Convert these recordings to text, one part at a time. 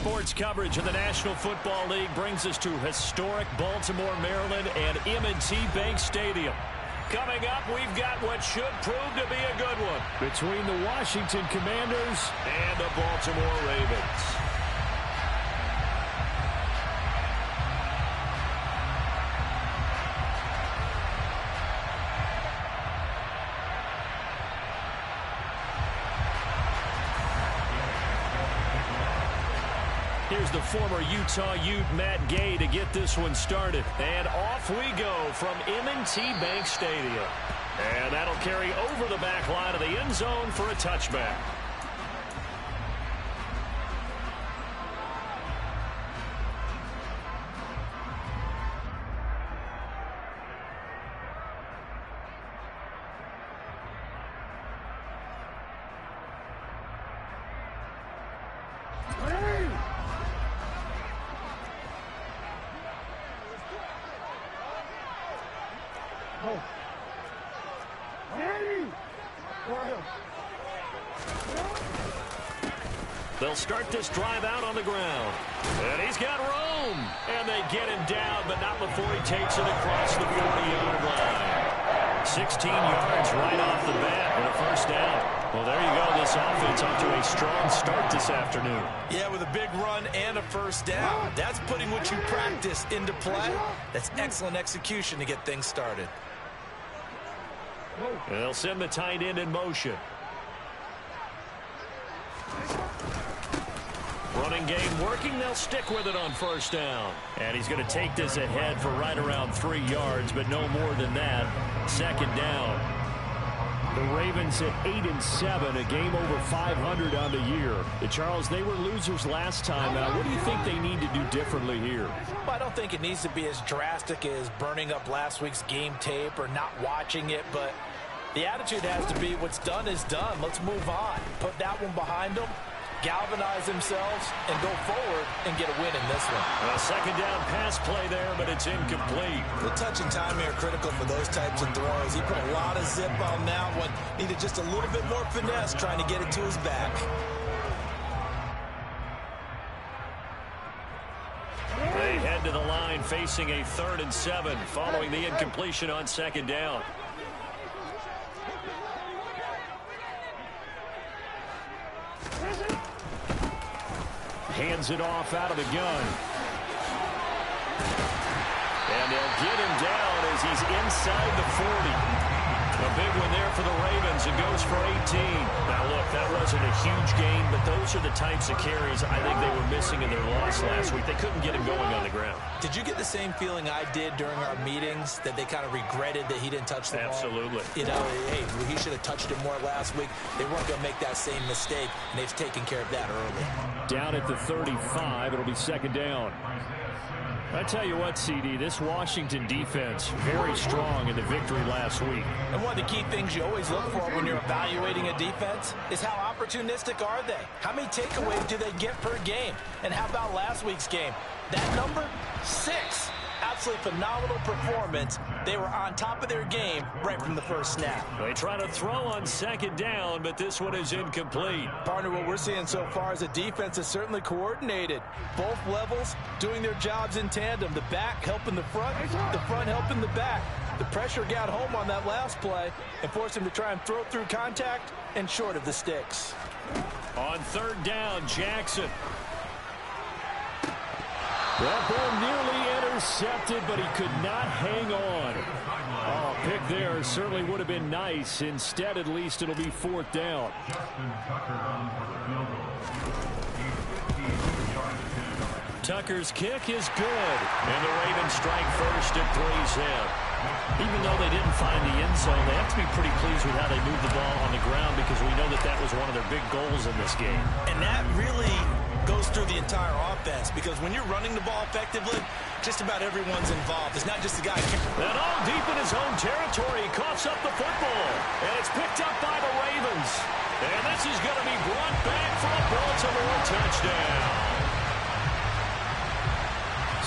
Sports coverage of the National Football League brings us to historic Baltimore, Maryland, and M&T Bank Stadium. Coming up, we've got what should prove to be a good one between the Washington Commanders and the Baltimore Ravens. Here's the former Utah Ute, Matt Gay, to get this one started. And off we go from M&T Bank Stadium. And that'll carry over the back line of the end zone for a touchback. They'll start this drive out on the ground. And he's got room. And they get him down, but not before he takes it across the 40-yard line. 16 yards right off the bat and a first down. Well, there you go. This offense off to a strong start this afternoon. Yeah, with a big run and a first down. That's putting what you practice into play. That's excellent execution to get things started. They'll send the tight end in motion. Running game working. They'll stick with it on first down. And he's going to take this ahead for right around 3 yards, but no more than that. Second down. The Ravens at 8-7, a game over 500 on the year. Charles, they were losers last time. What do you think they need to do differently here? Well, I don't think it needs to be as drastic as burning up last week's game tape or not watching it, but the attitude has to be what's done is done. Let's move on. Put that one behind them. Galvanize themselves and go forward and get a win in this one. A second down pass play there, but it's incomplete. The touch and timing are critical for those types of throws. He put a lot of zip on that one. Needed just a little bit more finesse trying to get it to his back. They head to the line facing a 3rd and 7 following the incompletion on second down. Hands it off out of the gun. And they'll get him down as he's inside the 40. A big one there for the Ravens. It goes for 18. Now, look, that wasn't a huge gain, but those are the types of carries I think they were missing in their loss last week. They couldn't get him going on the ground. Did you get the same feeling I did during our meetings, that they kind of regretted that he didn't touch the ball? Absolutely. You know, hey, he should have touched it more last week. They weren't going to make that same mistake, and they've taken care of that early. Down at the 35, it'll be second down. I tell you what, CD, this Washington defense, very strong in the victory last week. And one of the key things you always look for when you're evaluating a defense is how opportunistic are they? How many takeaways do they get per game? And how about last week's game? That number, 6. Absolutely phenomenal performance. They were on top of their game right from the first snap. They try to throw on second down, but this one is incomplete. Partner, what we're seeing so far is a defense is certainly coordinated. Both levels doing their jobs in tandem. The back helping the front helping the back. The pressure got home on that last play and forced him to try and throw through contact and short of the sticks. On third down, Jackson. That ball nearly intercepted, but he could not hang on. Oh, pick there certainly would have been nice. Instead, at least, it'll be 4th down. Tucker's kick is good. And the Ravens strike first at 3's in. Even though they didn't find the end zone, they have to be pretty pleased with how they moved the ball on the ground, because we know that that was one of their big goals in this game. And that really goes through the entire offense, because when you're running the ball effectively, just about everyone's involved. It's not just the guy. And all deep in his own territory, he coughs up the football. And it's picked up by the Ravens. And this is going to be brought back for a Baltimore touchdown.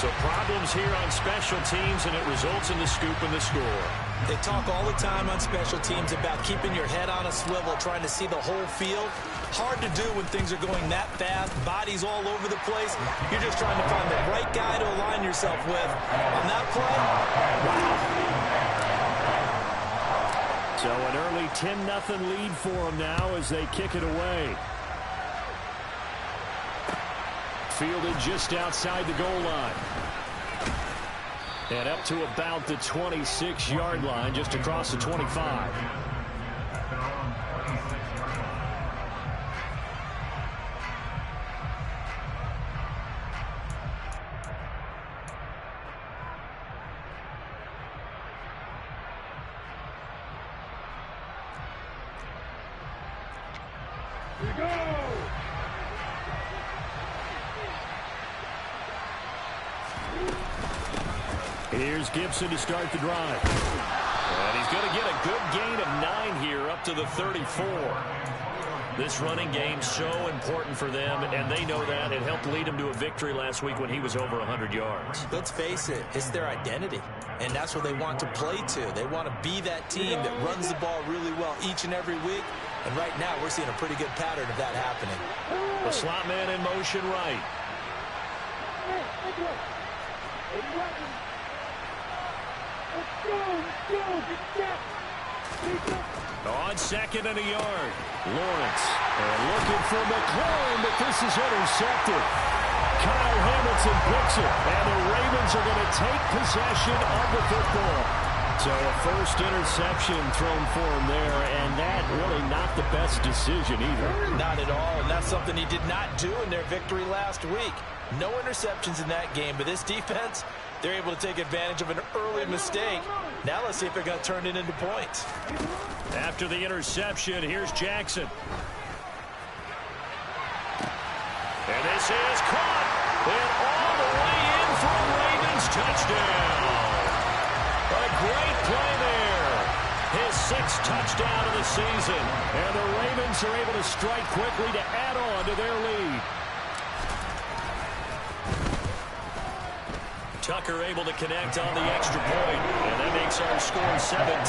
So problems here on special teams, and it results in the scoop and the score. They talk all the time on special teams about keeping your head on a swivel, trying to see the whole field. Hard to do when things are going that fast, bodies all over the place. You're just trying to find the right guy to align yourself with. On that play, wow. So an early 10-0 lead for them now as they kick it away. Fielded just outside the goal line. And up to about the 26-yard line, just across the 25. Here we go! Here's Gibson to start the drive. And he's going to get a good gain of 9 here up to the 34. This running game's so important for them, and they know that. It helped lead them to a victory last week when he was over 100 yards. Let's face it, it's their identity, and that's what they want to play to. They want to be that team that runs the ball really well each and every week, and right now we're seeing a pretty good pattern of that happening. The slot man in motion right. On second and a yard, Lawrence. And looking for McLaurin, but this is intercepted. Kyle Hamilton picks it, and the Ravens are going to take possession of the football. So a first interception thrown for him there, and that really not the best decision either. Not at all, and that's something he did not do in their victory last week. No interceptions in that game, but this defense, they're able to take advantage of an early mistake. Now let's see if they're going to turn it into points. After the interception, here's Jackson. And this is caught. And all the way in for a Ravens touchdown. A great play there. His 6th touchdown of the season. And the Ravens are able to strike quickly to add on to their lead. Tucker able to connect on the extra point, and that makes our score 17-0.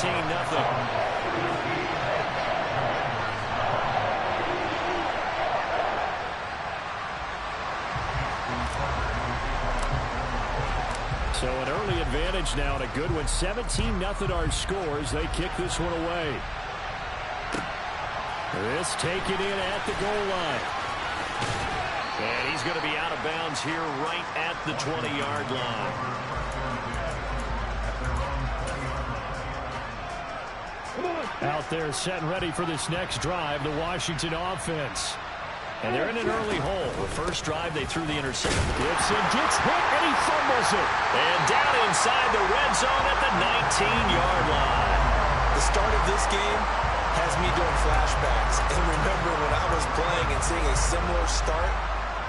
So an early advantage now and a good one. 17-0 our scores. They kick this one away. This taken in at the goal line. And he's going to be out of bounds here right at the 20-yard line. Out there set and ready for this next drive, the Washington offense. And they're in an early hole. The first drive, they threw the interception. Gibson gets hit, and he fumbles it. And down inside the red zone at the 19-yard line. The start of this game has me doing flashbacks. And remember when I was playing and seeing a similar start,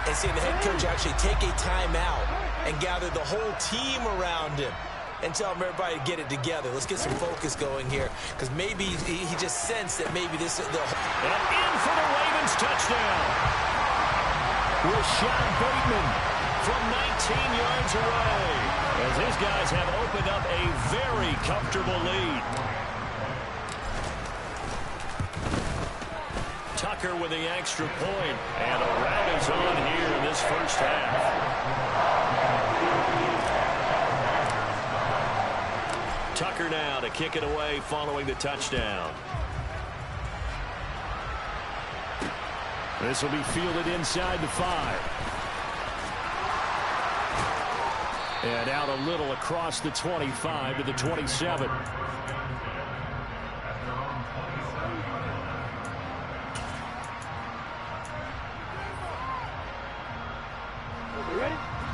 and seeing the head coach actually take a timeout and gather the whole team around him and tell him everybody to get it together. Let's get some focus going here, because maybe he just sensed that maybe this is the... And in for the Ravens touchdown. Rashad Bateman from 19 yards away, as his guys have opened up a very comfortable lead. Tucker with the extra point, and a rout is on here in this first half. Tucker now to kick it away following the touchdown. This will be fielded inside the 5. And out a little across the 25 to the 27.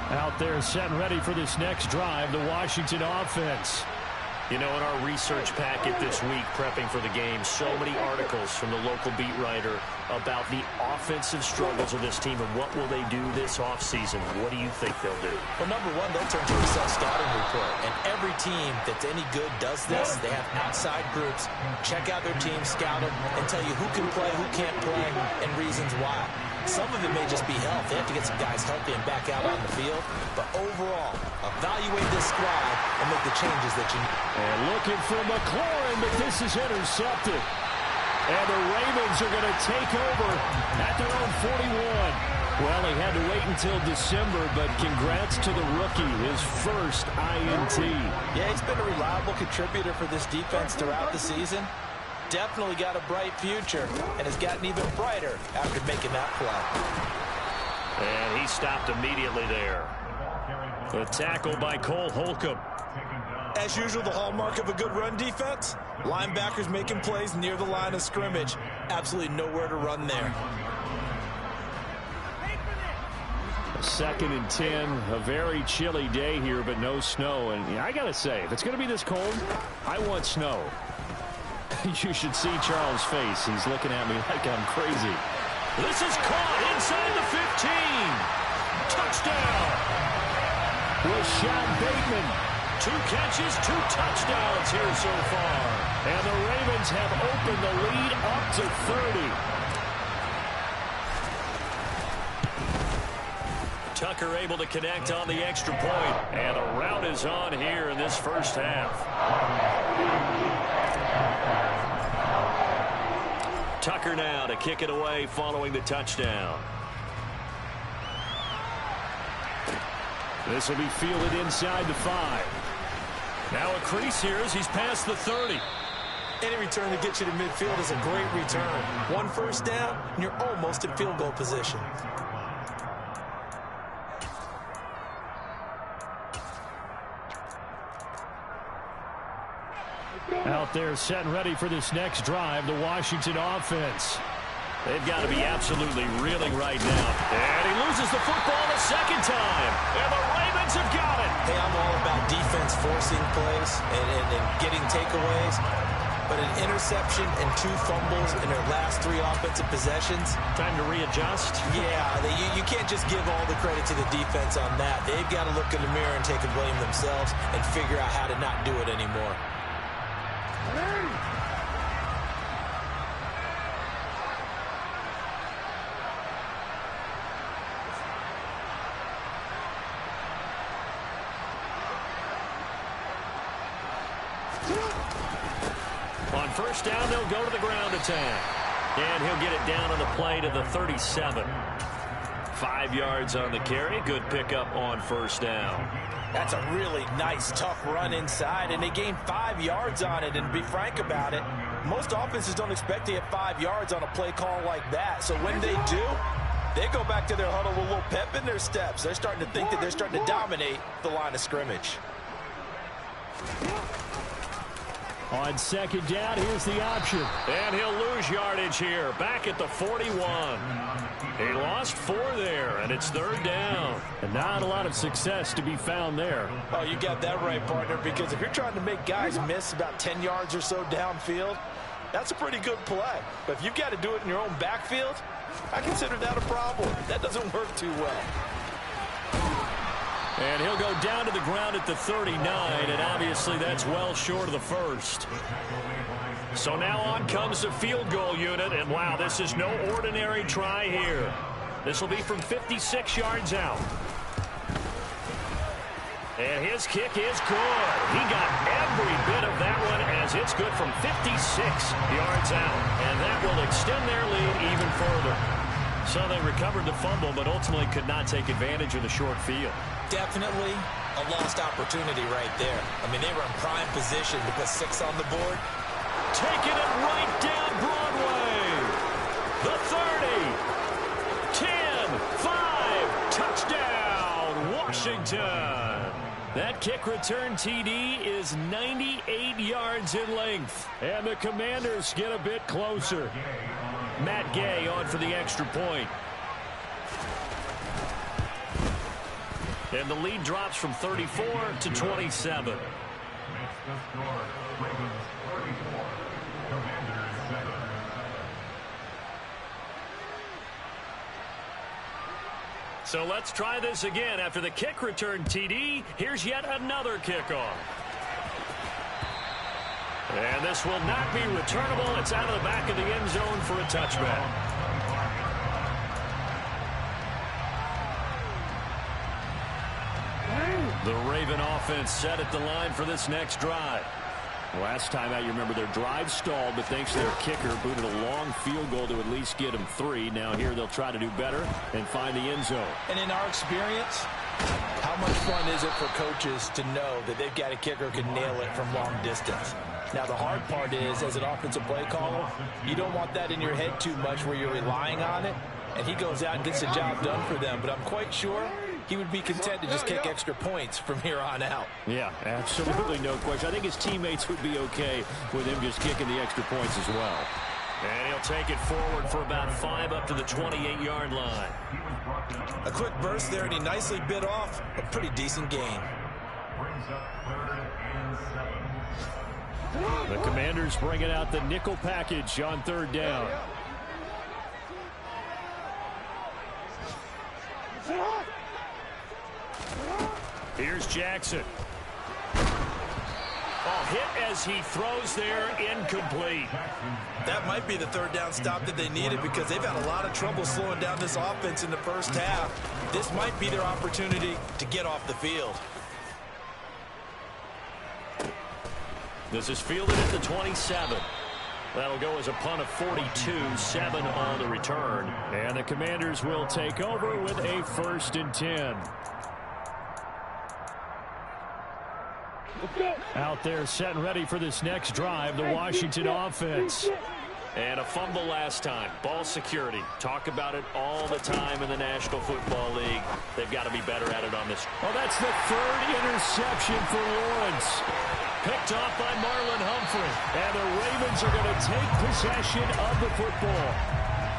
Out there set and ready for this next drive, the Washington offense. You know, in our research packet this week, prepping for the game, so many articles from the local beat writer about the offensive struggles of this team and what will they do this offseason. What do you think they'll do? Well, number one, they'll turn to a self-scouting report. And every team that's any good does this. They have outside groups, check out their team, scout them, and tell you who can play, who can't play, and reasons why. Some of it may just be health. They have to get some guys healthy and back out on the field. But overall, evaluate this squad and make the changes that you need. And looking for McLaurin, but this is intercepted. And the Ravens are going to take over at their own 41. Well, he had to wait until December, but congrats to the rookie, his first INT. Yeah, he's been a reliable contributor for this defense throughout the season. Definitely got a bright future and has gotten even brighter after making that play. And he stopped immediately there. The tackle by Cole Holcomb. As usual, the hallmark of a good run defense, linebackers making plays near the line of scrimmage. Absolutely nowhere to run there. 2nd and 10, a very chilly day here, but no snow. And I got to say, if it's going to be this cold, I want snow. You should see Charles' face. He's looking at me like I'm crazy. This is caught inside the 15. Touchdown. Rashad Bateman. 2 catches, 2 touchdowns here so far. And the Ravens have opened the lead up to 30. Tucker able to connect on the extra point. And the route is on here in this first half. Tucker now to kick it away following the touchdown. This will be fielded inside the 5. Now a crease here as he's past the 30. Any return to get you to midfield is a great return. 1 first down, and you're almost in field goal position. Out there set and ready for this next drive, the Washington offense. They've got to be absolutely reeling right now. And he loses the football a second time. And the Ravens have got it. Hey, I'm all about defense forcing plays and getting takeaways. But an interception and 2 fumbles in their last 3 offensive possessions. Time to readjust. Yeah, you can't just give all the credit to the defense on that. They've got to look in the mirror and take a blame themselves and figure out how to not do it anymore. On first down, they'll go to the ground attack. And he'll get it down on the play to the 37. 5 yards on the carry. Good pickup on first down. That's a really nice, tough run inside, and they gained 5 yards on it. And to be frank about it, most offenses don't expect to get 5 yards on a play call like that. So when they do, they go back to their huddle with a little pep in their steps. They're starting to think that they're starting to dominate the line of scrimmage. On second down, here's the option. And he'll lose yardage here. Back at the 41. He lost 4 there, and it's 3rd down. And not a lot of success to be found there. Oh, you got that right, partner, because if you're trying to make guys miss about 10 yards or so downfield, that's a pretty good play. But if you've got to do it in your own backfield, I consider that a problem. That doesn't work too well. And he'll go down to the ground at the 39, and obviously that's well short of the first. So now on comes the field goal unit, and wow, this is no ordinary try here. This will be from 56 yards out. And his kick is good. He got every bit of that one as it's good from 56 yards out. And that will extend their lead even further. So they recovered the fumble, but ultimately could not take advantage of the short field. Definitely a lost opportunity right there. I mean, they were in prime position to put 6 on the board. Taking it right down Broadway. The 30. 10, 5, touchdown, Washington. That kick return TD is 98 yards in length. And the Commanders get a bit closer. Matt Gay on for the extra point. And the lead drops from 34 to 27. So let's try this again. After the kick return TD, here's yet another kickoff. And this will not be returnable. It's out of the back of the end zone for a touchback. The Raven offense set at the line for this next drive. Last time out, you remember their drive stalled, but thanks to their kicker, booted a long field goal to at least get them 3. Now here they'll try to do better and find the end zone. And in our experience, how much fun is it for coaches to know that they've got a kicker who can nail it from long distance? Now, the hard part is, as an offensive play caller, you don't want that in your head too much where you're relying on it, and he goes out and gets the job done for them. But I'm quite sure he would be content to just kick extra points from here on out. Yeah, absolutely no question. I think his teammates would be okay with him just kicking the extra points as well. And he'll take it forward for about 5 up to the 28-yard line. A quick burst there, and he nicely bit off a pretty decent gain. The Commanders bringing out the nickel package on 3rd down. Here's Jackson. Oh, hit as he throws there, incomplete. That might be the 3rd down stop that they needed because they've had a lot of trouble slowing down this offense in the first half. This might be their opportunity to get off the field. This is fielded at the 27. That'll go as a punt of 42, 7 on the return. And the Commanders will take over with a 1st and 10. Out there set and ready for this next drive, the Washington offense. And a fumble last time. Ball security. Talk about it all the time in the National Football League. They've got to be better at it on this. Oh, that's the 3rd interception for Lawrence. Picked off by Marlon Humphrey. And the Ravens are going to take possession of the football.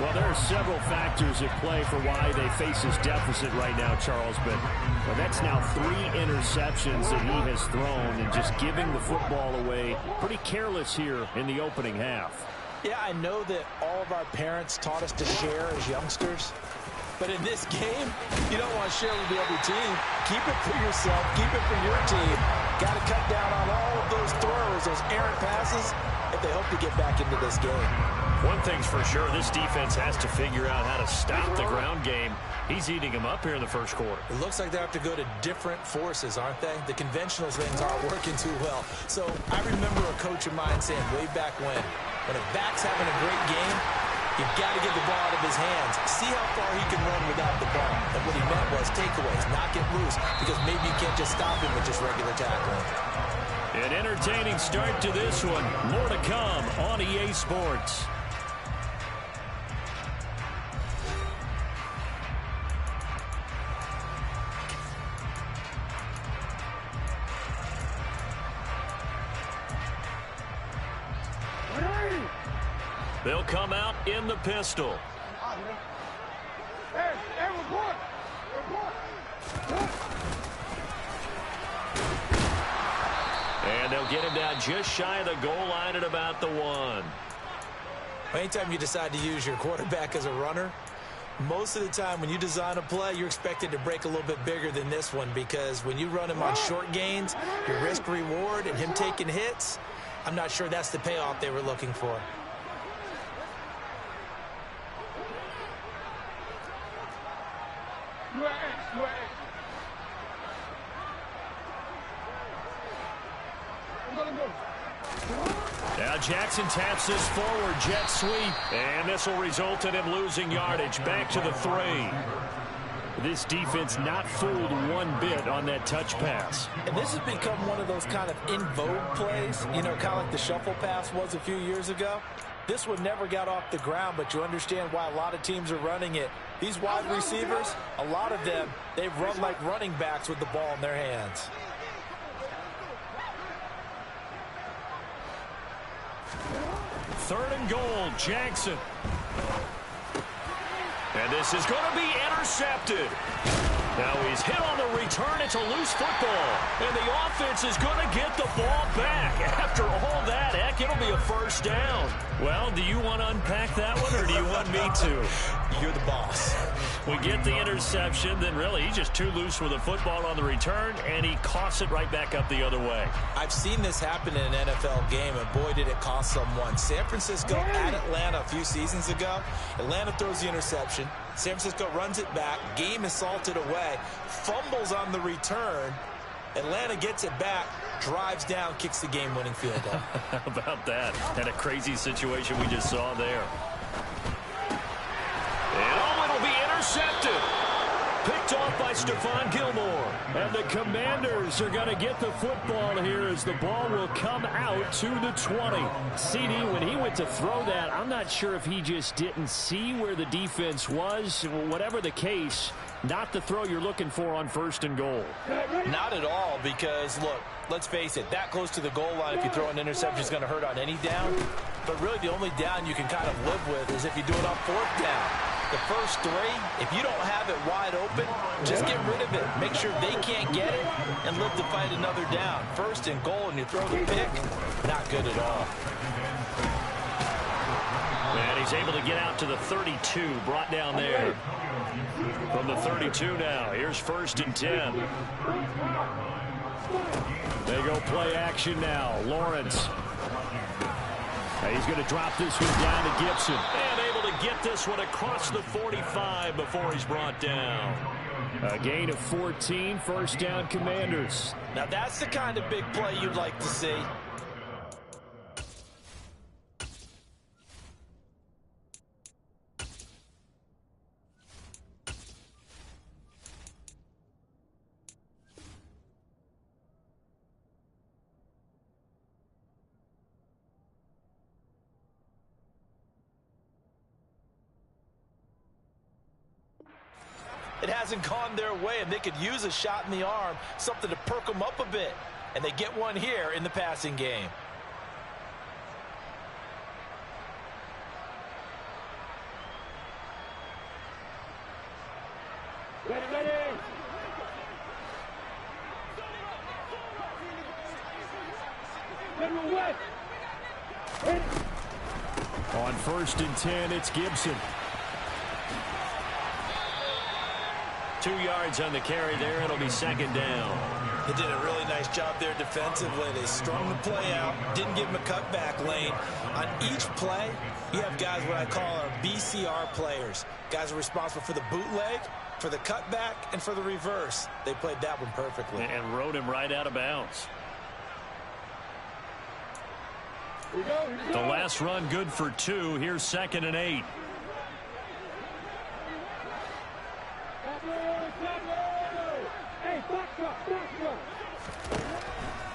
Well, there are several factors at play for why they face this deficit right now, Charles. But that's now 3 interceptions that he has thrown and just giving the football away. Pretty careless here in the opening half. Yeah, I know that all of our parents taught us to share as youngsters. But in this game, you don't want to share with the other team. Keep it for yourself. Keep it for your team. Got to cut down on all of those throws, those errant passes, if they hope to get back into this game. One thing's for sure, this defense has to figure out how to stop the ground game. He's eating them up here in the first quarter. It looks like they have to go to different forces, aren't they? The conventional things aren't working too well. So I remember a coach of mine saying way back when a back's having a great game, you've got to get the ball out of his hands. See how far he can run without the ball. And what he meant was takeaways, not get loose, because maybe you can't just stop him with just regular tackling. An entertaining start to this one. More to come on EA Sports. They'll come out in the pistol. And they'll get him down just shy of the goal line at about the 1. Anytime you decide to use your quarterback as a runner, most of the time when you design a play, you're expected to break a little bit bigger than this one, because when you run him on short gains, your risk-reward and him taking hits, I'm not sure that's the payoff they were looking for. Now Jackson taps this forward, jet sweep, and this will result in him losing yardage. Back to the 3. This defense not fooled one bit on that touch pass. And this has become one of those kind of in vogue plays, you know, kind of like the shuffle pass was a few years ago. This one never got off the ground, but you understand why a lot of teams are running it. These wide receivers, a lot of them, they've run like running backs with the ball in their hands. Third and goal, Jackson. And this is going to be intercepted. Now he's hit on the return. It's a loose football. And the offense is going to get the ball back. After all that, heck, it'll be a first down. Well, do you want to unpack that one, or do you want me to? You're the boss. We get the interception, then really he's just too loose with the football on the return, and he coughs it right back up the other way. I've seen this happen in an NFL game, and boy, did it cost someone. San Francisco at Atlanta a few seasons ago. Atlanta throws the interception. San Francisco runs it back. Game is salted away. Fumbles on the return. Atlanta gets it back, drives down, kicks the game-winning field goal. How about that? And a crazy situation we just saw there. And it'll be intercepted. Picked off by Stephon Gilmore. And the Commanders are going to get the football here as the ball will come out to the 20. CD, when he went to throw that, I'm not sure if he just didn't see where the defense was. Whatever the case, not the throw you're looking for on 1st and goal. Not at all, because, look, let's face it, that close to the goal line, if you throw an interception, is going to hurt on any down. But really, the only down you can kind of live with is if you do it on 4th down. The first 3, if you don't have it wide open, just get rid of it. Make sure they can't get it and live to fight another down. 1st and goal, and you throw the pick, not good at all. And he's able to get out to the 32, brought down there. From the 32 now, here's 1st and 10. They go play action now. Lawrence. He's going to drop this one down to Gibson. And able to get this one across the 45 before he's brought down. A gain of 14, 1st down Commanders. Now that's the kind of big play you'd like to see. It hasn't gone their way, and they could use a shot in the arm, something to perk them up a bit. And they get one here in the passing game. Ready. On 1st and 10, it's Gibson. 2 yards on the carry there. It'll be 2nd down. They did a really nice job there defensively. They strung the play out, didn't give him a cutback lane. On each play, you have guys what I call our BCR players. Guys are responsible for the bootleg, for the cutback, and for the reverse. They played that one perfectly. And rode him right out of bounds. The last run good for 2. Here's 2nd and 8.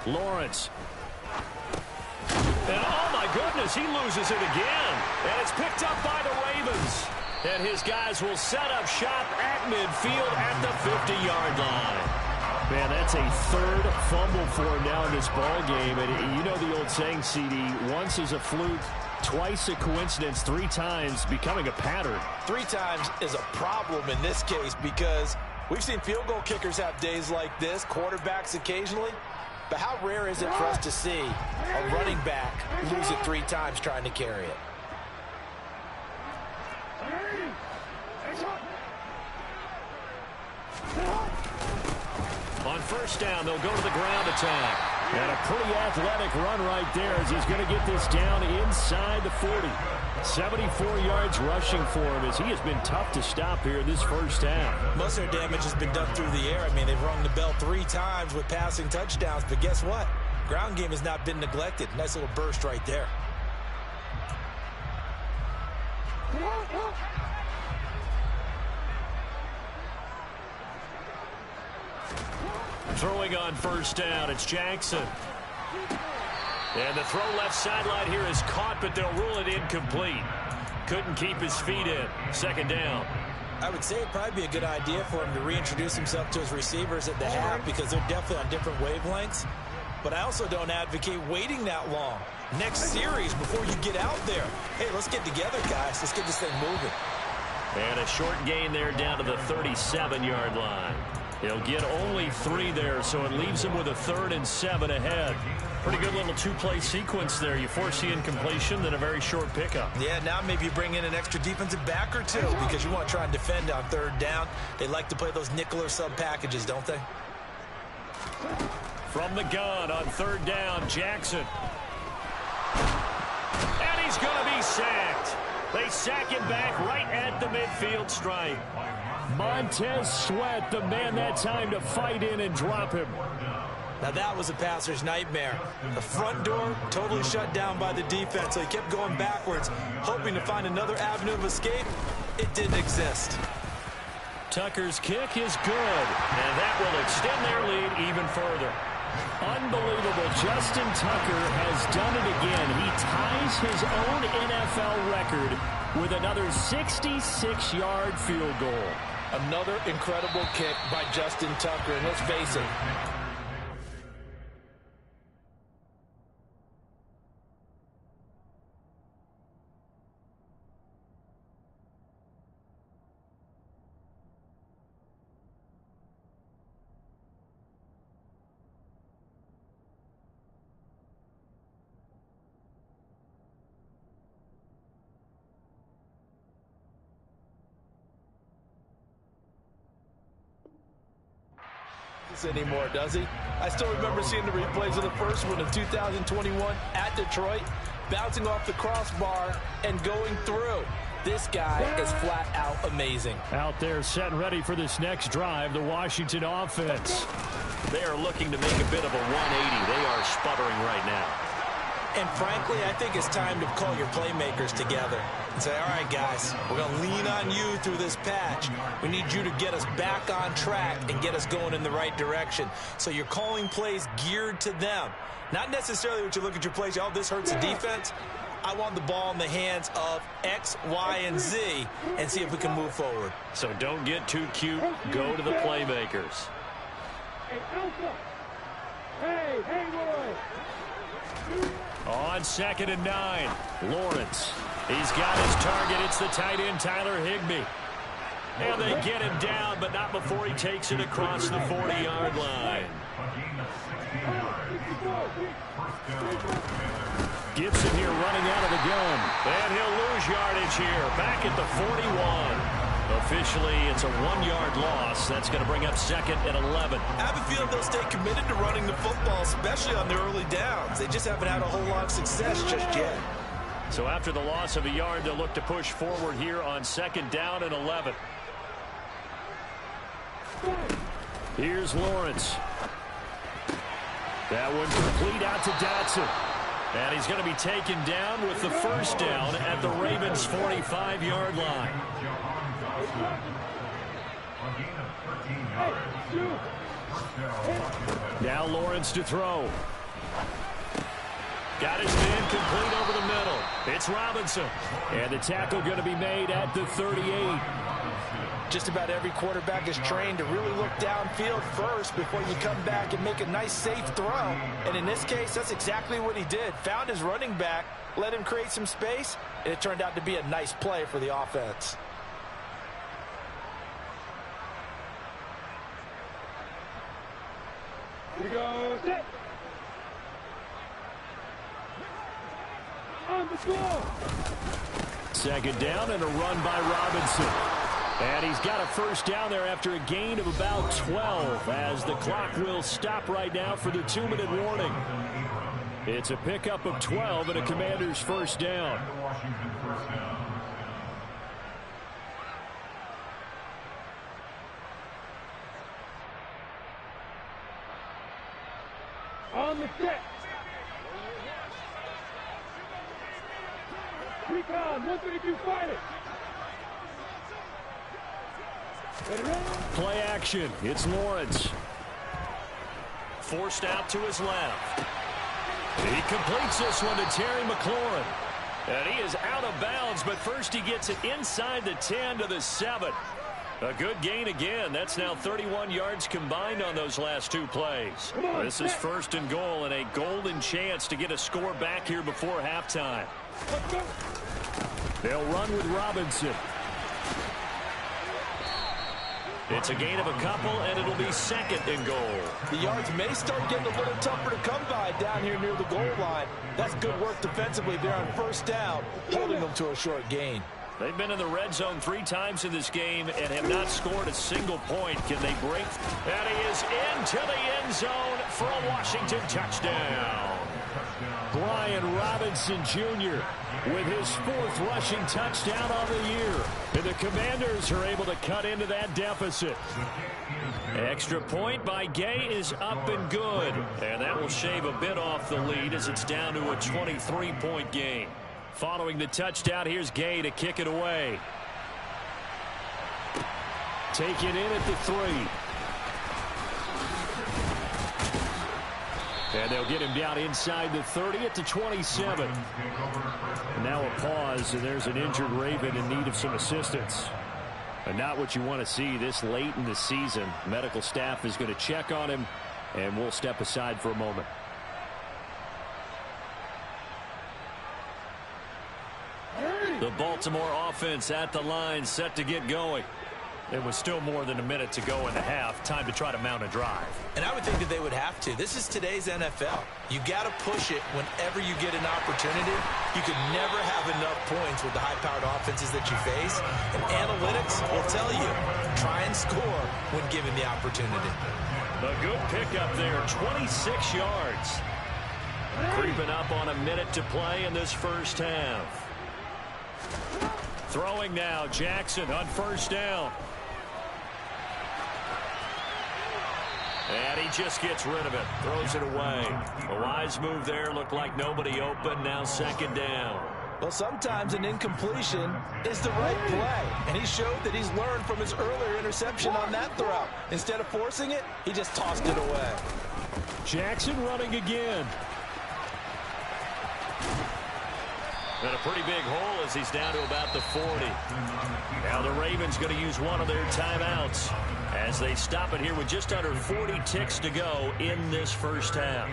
Lawrence. And oh my goodness, he loses it again. And it's picked up by the Ravens. And his guys will set up shop at midfield at the 50-yard line. Man, that's a 3rd fumble for him now in this ball game. And you know the old saying, CD, once is a fluke, twice a coincidence, 3 times becoming a pattern. 3 times is a problem in this case because we've seen field goal kickers have days like this, quarterbacks occasionally. But how rare is it for us to see a running back lose it 3 times trying to carry it? On 1st down, they'll go to the ground attack. And a pretty athletic run right there as he's going to get this down inside the 40. 74 yards rushing for him as he has been tough to stop here in this 1st half. Most of their damage has been done through the air. I mean, they've rung the bell 3 times with passing touchdowns, but guess what? Ground game has not been neglected. Nice little burst right there. Throwing on 1st down, it's Jackson. And the throw left sideline here is caught, but they'll rule it incomplete. Couldn't keep his feet in. 2nd down. I would say it'd probably be a good idea for him to reintroduce himself to his receivers at the half because they're definitely on different wavelengths. But I also don't advocate waiting that long. Next series before you get out there. Hey, let's get together, guys. Let's get this thing moving. And a short gain there down to the 37-yard line. He'll get only 3 there, so it leaves him with a 3rd and 7 ahead. Pretty good little 2-play sequence there. You foresee incompletion, then a very short pickup. Yeah, now maybe you bring in an extra defensive back or 2 because you want to try and defend on 3rd down. They like to play those nickel or sub packages, don't they? From the gun on 3rd down, Jackson. And he's going to be sacked. They sack him back right at the midfield stripe. Montez Sweat, the man that time to fight in and drop him. Now that was a passer's nightmare. The front door totally shut down by the defense, so he kept going backwards, hoping to find another avenue of escape. It didn't exist. Tucker's kick is good, and that will extend their lead even further. Unbelievable. Justin Tucker has done it again. He ties his own NFL record with another 66-yard field goal. Another incredible kick by Justin Tucker, and let's face it, anymore, does he? I still remember seeing the replays of the first one in 2021 at Detroit, bouncing off the crossbar and going through. This guy is flat out amazing. Out there set and ready for this next drive, the Washington offense. They are looking to make a bit of a 180. They are sputtering right now. And frankly, I think it's time to call your playmakers together and say, all right, guys, we're going to lean on you through this patch. We need you to get us back on track and get us going in the right direction. So you're calling plays geared to them. Not necessarily what you look at your plays, oh, this hurts the defense. I want the ball in the hands of X, Y, and Z and see if we can move forward. So don't get too cute. Go to the playmakers. Hey, Roy. On 2nd and 9, Lawrence. He's got his target. It's the tight end, Tyler Higbee. And they get him down, but not before he takes it across the 40-yard line. Gibson here running out of the gun. And he'll lose yardage here. Back at the 41. Officially, it's a 1-yard loss. That's going to bring up 2nd and 11. I have a feeling they'll stay committed to running the football, especially on their early downs. They just haven't had a whole lot of success just yet. So after the loss of a yard, they'll look to push forward here on 2nd down and 11. Here's Lawrence. That one complete out to Dotson. And he's going to be taken down with the first down at the Ravens' 45-yard line. Now Lawrence to throw. Got his man complete over the middle. It's Robinson. And the tackle going to be made at the 38. Just about every quarterback is trained to really look downfield first before you come back and make a nice, safe throw. And in this case, that's exactly what he did. Found his running back, let him create some space, and it turned out to be a nice play for the offense. Here we go. Set. On the floor. 2nd down and a run by Robinson. And he's got a first down there after a gain of about 12 as the clock will stop right now for the 2-minute warning. It's a pickup of 12 and a Commander's first down. On the set. Recon, 132 fighter. Play action. It's Lawrence. Forced out to his left. He completes this one to Terry McLaurin. And he is out of bounds, but first he gets it inside the 10 to the 7. A good gain again. That's now 31 yards combined on those last 2 plays. This is 1st and goal and a golden chance to get a score back here before halftime. They'll run with Robinson. It's a gain of a couple, and it'll be 2nd and goal. The yards may start getting a little tougher to come by down here near the goal line. That's good work defensively there on 1st down, holding them to a short gain. They've been in the red zone 3 times in this game and have not scored a single point. Can they break? And he is into the end zone for a Washington touchdown. Brian Robinson Jr. with his 4th rushing touchdown on the year. And the Commanders are able to cut into that deficit. Extra point by Gay is up and good. And that will shave a bit off the lead as it's down to a 23-point game. Following the touchdown, here's Gay to kick it away. Taken in at the 3. And they'll get him down inside the 30 at the 27. And now a pause, and there's an injured Raven in need of some assistance. And not what you want to see this late in the season. Medical staff is going to check on him, and we'll step aside for a moment. The Baltimore offense at the line, set to get going. It was still more than a minute to go in the half. Time to try to mount a drive. And I would think that they would have to. This is today's NFL. You got to push it whenever you get an opportunity. You could never have enough points with the high-powered offenses that you face. And analytics will tell you, try and score when given the opportunity. A good pickup there, 26 yards. Creeping up on a minute to play in this first half. Throwing now, Jackson on first down. And he just gets rid of it. Throws it away. A wise move there. Looked like nobody open. Now second down. Well, sometimes an incompletion is the right play. And he showed that he's learned from his earlier interception on that throw. Instead of forcing it, he just tossed it away. Jackson running again. And a pretty big hole as he's down to about the 40. Now the Ravens going to use one of their timeouts as they stop it here with just under 40 ticks to go in this first half.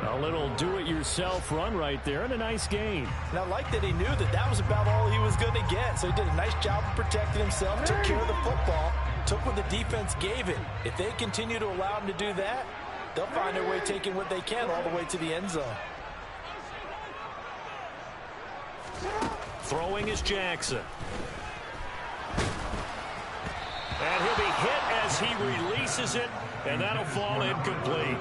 A little do-it-yourself run right there and a nice gain. And I like that he knew that that was about all he was going to get. So he did a nice job of protecting himself, took care of the football, took what the defense gave him. If they continue to allow him to do that, they'll find their way taking what they can all the way to the end zone. Throwing is Jackson. And he'll be hit as he releases it, and that'll fall incomplete.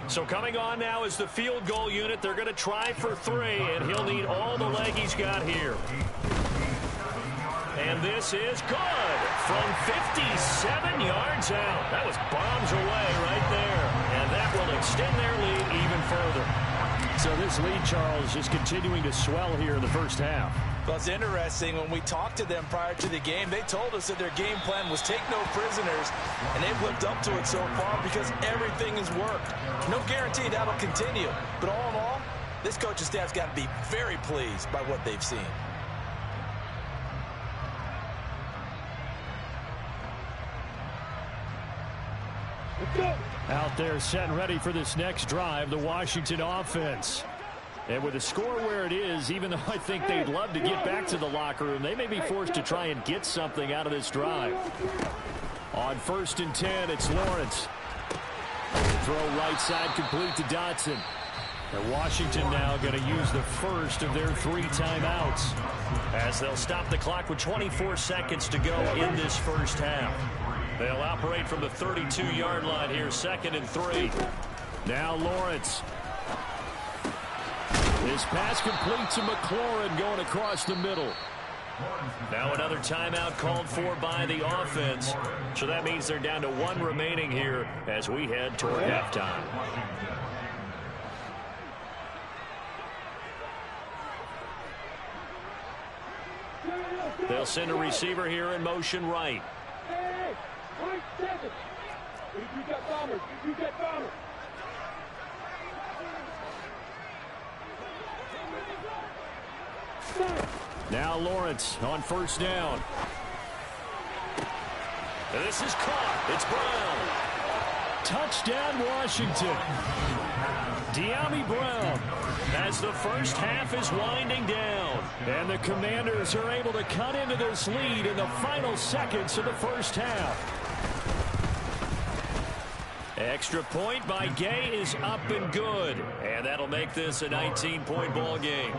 So coming on now is the field goal unit. They're going to try for 3, and he'll need all the leg he's got here. And this is good from 57 yards out. That was bombs away right there, and that will extend their lead even further. So this lead, Charles, is continuing to swell here in the first half. Well, it's interesting. When we talked to them prior to the game, they told us that their game plan was take no prisoners, and they've lived up to it so far because everything has worked. No guarantee that'll continue, but all in all, this coaching staff's got to be very pleased by what they've seen. Out there set and ready for this next drive, the Washington offense. And with the score where it is, even though I think they'd love to get back to the locker room, they may be forced to try and get something out of this drive. On 1st and 10, it's Lawrence. Throw right side complete to Dotson. And Washington now going to use the first of their 3 timeouts as they'll stop the clock with 24 seconds to go in this first half. They'll operate from the 32-yard line here, 2nd and 3. Now Lawrence. This pass complete to McLaurin going across the middle. Now another timeout called for by the offense. So that means they're down to 1 remaining here as we head toward halftime. They'll send a receiver here in motion right. Hey, 1 second. You got bombers. You got bombers. Now Lawrence on 1st down. This is caught. It's Brown. Touchdown, Washington. De'Ami Brown as the first half is winding down. And the Commanders are able to cut into this lead in the final seconds of the first half. Extra point by Gay is up and good. And that'll make this a 19-point ball game.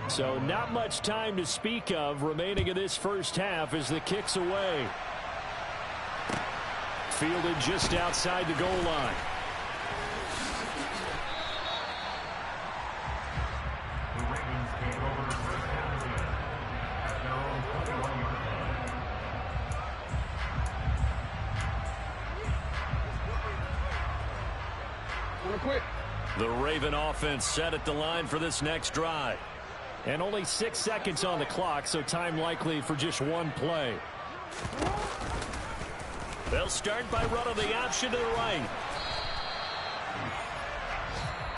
So not much time to speak of remaining in this first half as the kick's away. Fielded just outside the goal line. quick. The Raven offense set at the line for this next drive. And only 6 seconds on the clock, so time likely for just one play. They'll start by running the option to the right.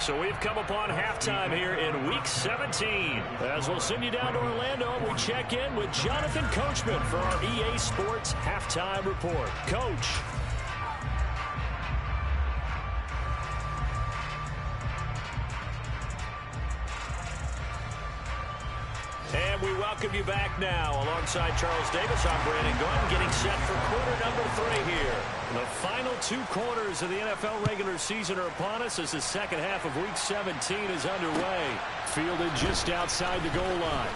So we've come upon halftime here in Week 17. As we'll send you down to Orlando, we check in with Jonathan Coachman for our EA Sports Halftime Report. Coach. And we welcome you back now. Alongside Charles Davis, I'm Brandon Gunn, getting set for quarter number 3 here. The final 2 quarters of the NFL regular season are upon us as the second half of Week 17 is underway. Fielded just outside the goal line.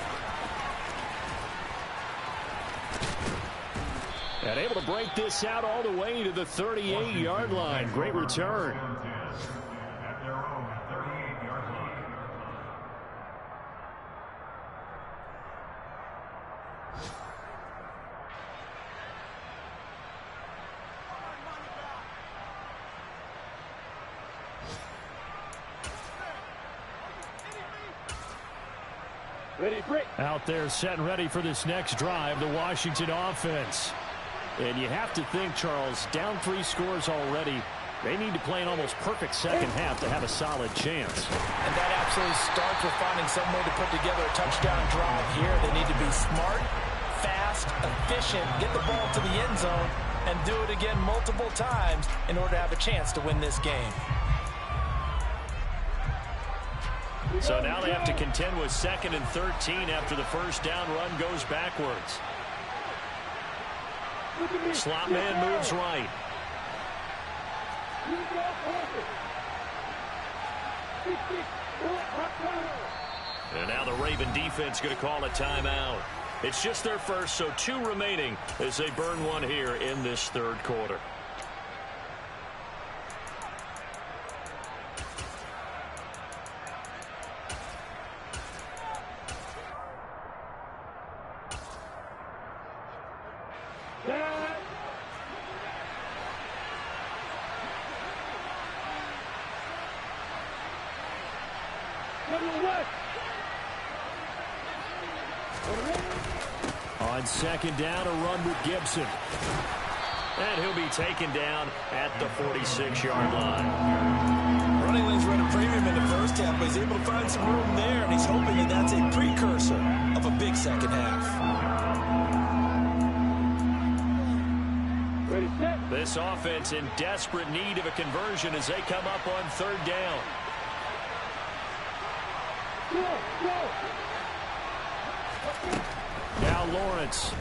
And able to break this out all the way to the 38-yard line. Great return. Ready, break. Out there set and ready for this next drive, the Washington offense. And you have to think, Charles, down 3 scores already. They need to play an almost perfect second half to have a solid chance. And that absolutely starts with finding some way to put together a touchdown drive here. They need to be smart, fast, efficient, get the ball to the end zone, and do it again multiple times in order to have a chance to win this game. So now they have to contend with 2nd and 13 after the first down run goes backwards. Slot man moves right. And now the Raven defense going to call a timeout. It's just their first, so 2 remaining as they burn one here in this 3rd quarter. On 2nd down, a run with Gibson. And he'll be taken down at the 46-yard line. Running lanes were at a premium in the first half, but he's able to find some room there, and he's hoping that that's a precursor of a big second half. Ready, set. This offense in desperate need of a conversion as they come up on 3rd down. Go. Now Lawrence.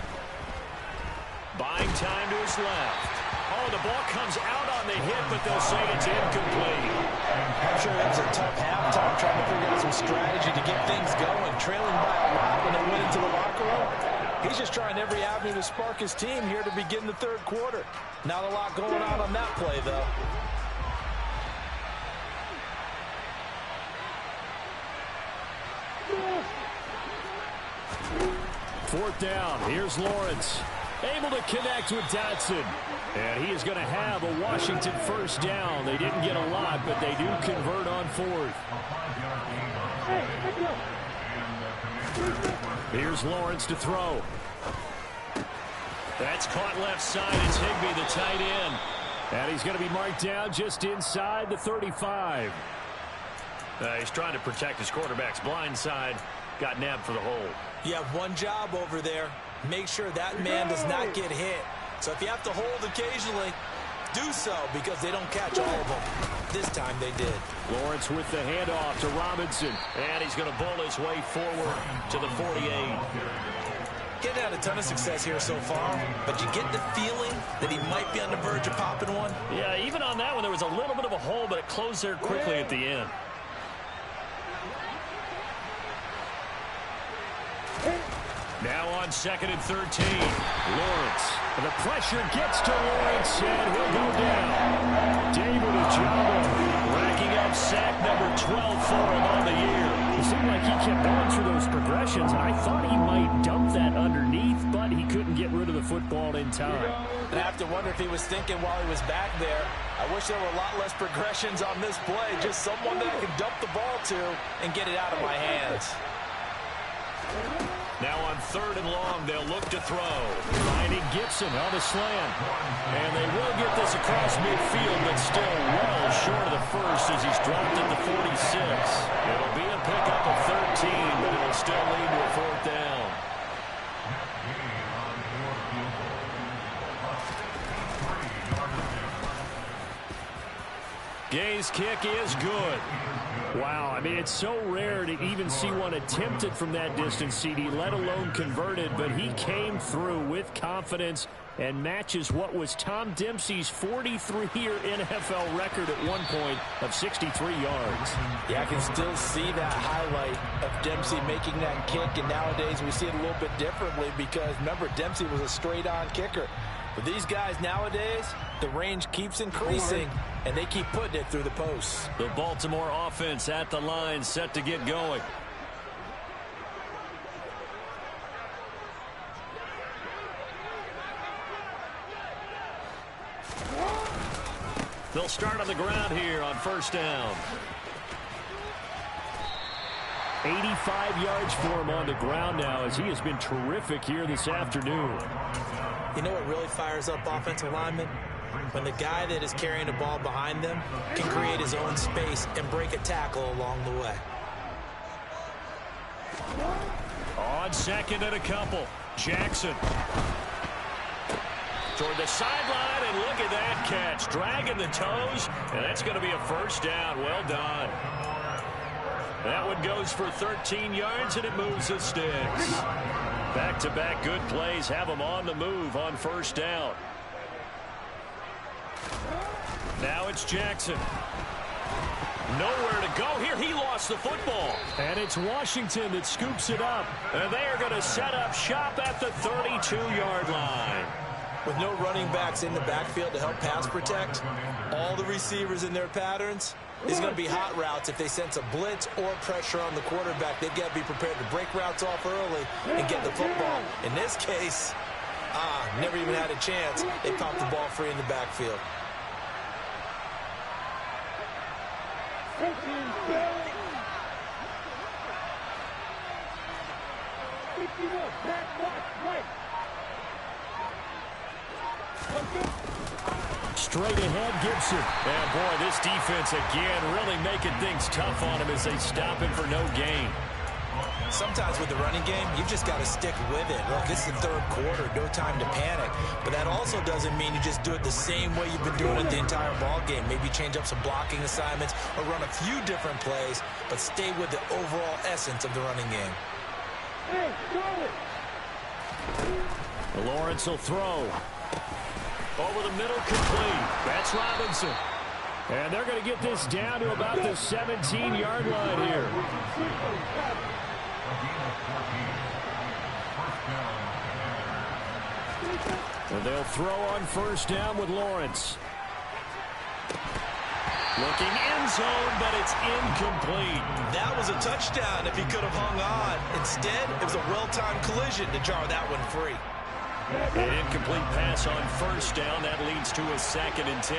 Buying time to his left. Oh, the ball comes out on the hit, but they'll say it's incomplete. I'm sure it was a tough halftime trying to figure out some strategy to get things going. Trailing by a lot when they went into the locker room. He's just trying every avenue to spark his team here to begin the 3rd quarter. Not a lot going on that play, though. 4th down. Here's Lawrence. Able to connect with Dotson. And he is going to have a Washington first down. They didn't get a lot, but they do convert on 4th. Here's Lawrence to throw. That's caught left side. It's Higbee, the tight end. And he's going to be marked down just inside the 35. He's trying to protect his quarterback's blind side. Got nabbed for the hold. You have one job over there. Make sure that man does not get hit. So if you have to hold occasionally, do so because they don't catch all of them. This time they did. Lawrence with the handoff to Robinson. And he's going to bowl his way forward to the 48. Getting had a ton of success here so far, but you get the feeling that he might be on the verge of popping one. Yeah, even on that one, there was a little bit of a hole, but it closed there quickly at the end. Now on 2nd and 13. Lawrence. And the pressure gets to Lawrence, and he'll go down. David Ojabo racking up sack number 12 for him on the year. It seemed like he kept going through those progressions, and I thought he might dump that underneath, but but he couldn't get rid of the football in time. And I have to wonder if he was thinking while he was back there, I wish there were a lot less progressions on this play. Just someone that I can dump the ball to and get it out of my hands. Now on 3rd and long, they'll look to throw. Finding Gibson on the slant. And they will get this across midfield, but still well short of the first as he's dropped at the 46. It'll be a pickup of 13, but it'll still lead to a 4th down. Gay's kick is good. Wow, I mean, it's so rare to even see one attempted from that distance, CD, let alone converted, but he came through with confidence and matches what was Tom Dempsey's 43-year NFL record at one point of 63 yards. Yeah, I can still see that highlight of Dempsey making that kick, and nowadays we see it a little bit differently because, remember, Dempsey was a straight-on kicker. But these guys nowadays, the range keeps increasing, and they keep putting it through the posts. The Baltimore offense at the line, set to get going. They'll start on the ground here on 1st down. 85 yards for him on the ground now as he has been terrific here this afternoon. You know what really fires up offensive linemen? When the guy that is carrying the ball behind them can create his own space and break a tackle along the way. On 2nd and a couple, Jackson. Toward the sideline, and look at that catch. Dragging the toes, and that's going to be a 1st down. Well done. That one goes for 13 yards, and it moves the sticks. Back-to-back good plays have them on the move on 1st down. Now it's Jackson. Nowhere to go here. He lost the football. And it's Washington that scoops it up. And they are going to set up shop at the 32-yard line. With no running backs in the backfield to help pass protect, all the receivers in their patterns is going to be hot routes. If they sense a blitz or pressure on the quarterback, they've got to be prepared to break routes off early and get the football. In this case, never even had a chance. They popped the ball free in the backfield. Straight ahead, Gibson. And boy, this defense again really making things tough on him as they stop him for no gain. Sometimes with the running game, you just got to stick with it. Look, it's the 3rd quarter, no time to panic. But that also doesn't mean you just do it the same way you've been doing it the entire ball game. Maybe change up some blocking assignments or run a few different plays, but stay with the overall essence of the running game. Lawrence will throw. Over the middle, complete. That's Robinson. And they're going to get this down to about the 17-yard line here. And they'll throw on 1st down with Lawrence. Looking end zone, but it's incomplete. That was a touchdown if he could have hung on. Instead, it was a well-timed collision to jar that one free. An incomplete pass on 1st down. That leads to a 2nd and 10.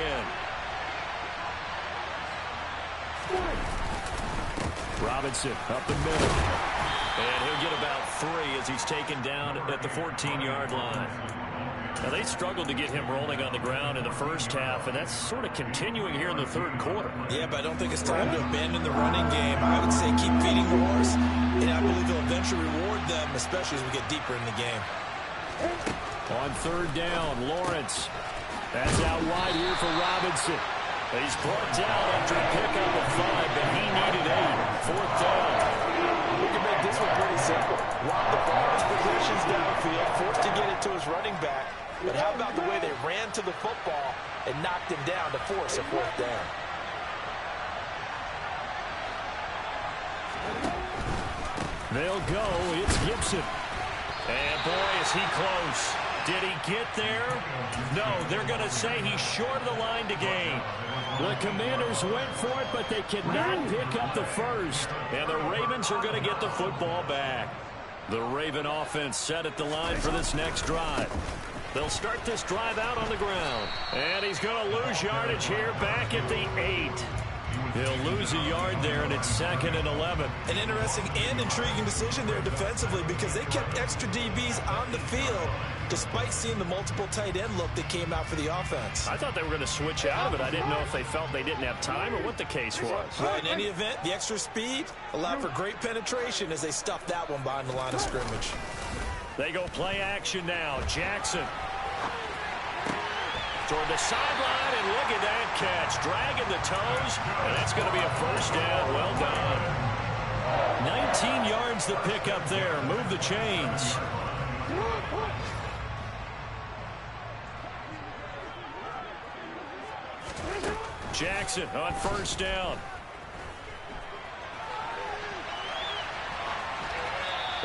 Robinson up the middle. And he'll get about 3 as he's taken down at the 14-yard line. Now, they struggled to get him rolling on the ground in the 1st half, and that's sort of continuing here in the 3rd quarter. Yeah, but I don't think it's time to abandon the running game. I would say keep feeding the horse, and I believe he'll eventually reward them, especially as we get deeper in the game. On 3rd down, Lawrence. That's out wide here for Robinson. He's brought down after a pickup of 5, but he needed 8. 4th down. We can make this one pretty simple. Lock the ball his possessions downfield, forced to get it to his running back. But how about the way they ran to the football and knocked him down to force a 4th down? They'll go. It's Gibson. And boy, is he close. Did he get there? No, they're going to say he's short of the line to gain. The Commanders went for it, but they cannot pick up the first. And the Ravens are going to get the football back. The Raven offense set at the line for this next drive. They'll start this drive out on the ground. And he's going to lose yardage here back at the 8. He'll lose a yard there, and it's 2nd and 11. An interesting and intriguing decision there defensively because they kept extra DBs on the field despite seeing the multiple tight end look that came out for the offense. I thought they were going to switch out of it. I didn't know if they felt they didn't have time or what the case was. Well, in any event, the extra speed allowed for great penetration as they stuffed that one behind the line of scrimmage. They go play action now. Jackson toward the sideline, and look at that catch. Dragging the toes, and that's going to be a first down. Well done. 19 yards to pick up there. Move the chains. Jackson on first down.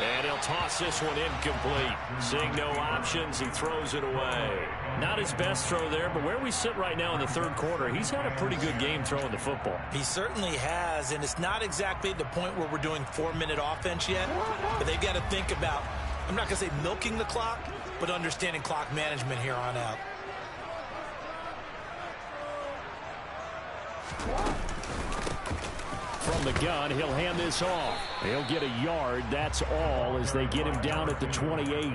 And he'll toss this one incomplete. Seeing no options, he throws it away. Not his best throw there, but where we sit right now in the third quarter, he's had a pretty good game throwing the football. He certainly has, and it's not exactly the point where we're doing 4-minute offense yet, but they've got to think about, I'm not going to say milking the clock, but understanding clock management here on out. From the gun, he'll hand this off. He'll get a yard. That's all as they get him down at the 28.